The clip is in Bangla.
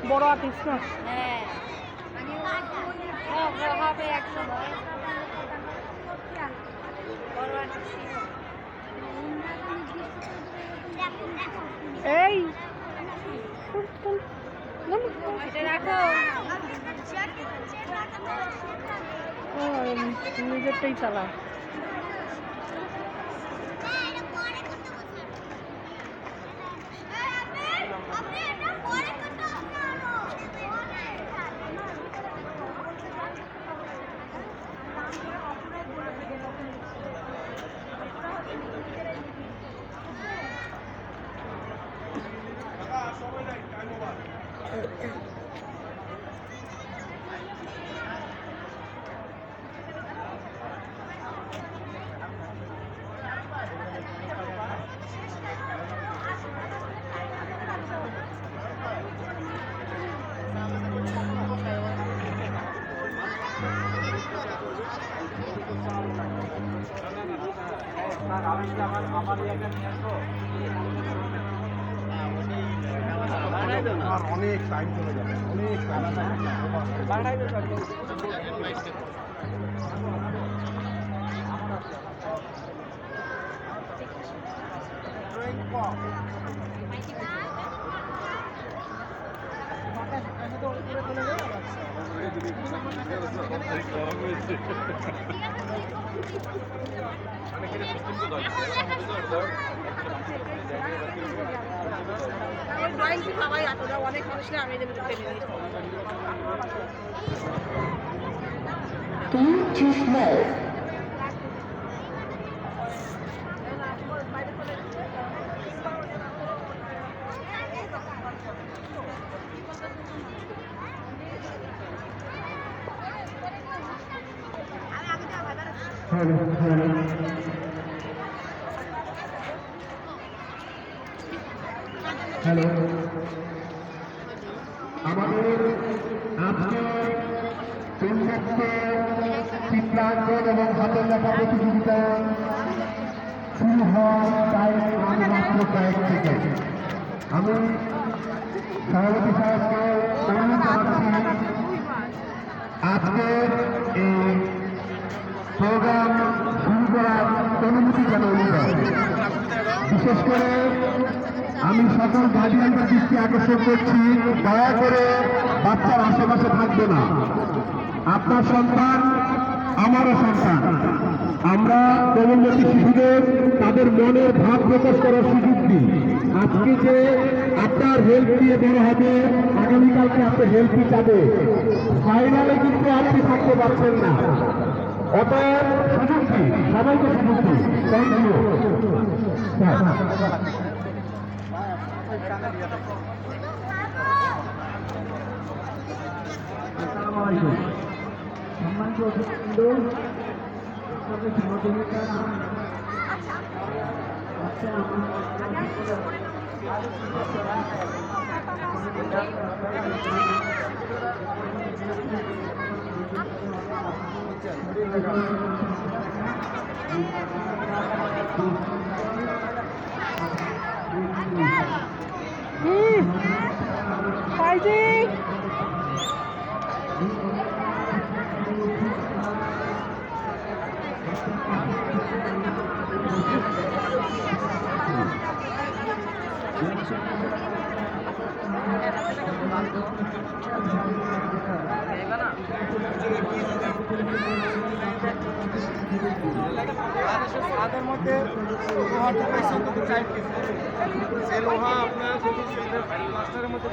বড় আর্টিস্ট না? হ্যাঁ হবে এক সময় বড় আর্টিস্ট। এই এটা রাখো। নিজেরটাই চালা। অনেক টাইম চলে যাবে, অনেক অনেক মানুষরা আমি হ্যালো, আমাদের আজকে উন্মুক্ত চিত্রাঙ্কন এবং হাতের লেখা প্রতিযোগিতা শুরু হয় তাই আমি মাত্র কয়েক থেকে আমি সভাপতি সাহেবকে অনুরোধ জানাচ্ছি আজকের এই প্রোগ্রাম শুরু করার অনুমতি যেন উনি দেয়। বিশেষ করে আমি সকল গার্ডিয়ানদের দৃষ্টি আকর্ষণ করছি, দয়া করে বাচ্চার আশেপাশে থাকবে না। আপনার সন্তান আমারও সন্তান। আমরা কোমলমতি শিশুদের তাদের মনের ভাব প্রকাশ করার সুযোগ দিই। আজকে যে আপনার হেল্প দিয়ে বড় হবে, আগামীকালকে আপনার হেল্পই পাবে। ফাইনালে কিন্তু আপনি থাকতে পারছেন না। অতএব সুযোগ দিই, সবাইকে সুযোগ দিই। Thank you. আসসালামু আলাইকুম। সম্মানিত সহযোগিতা তাদের মধ্যে লোহাটা পাইছে কিন্তু টাইম গেছে, সে লোহা আপনার যদি প্লাস্টারের মধ্যে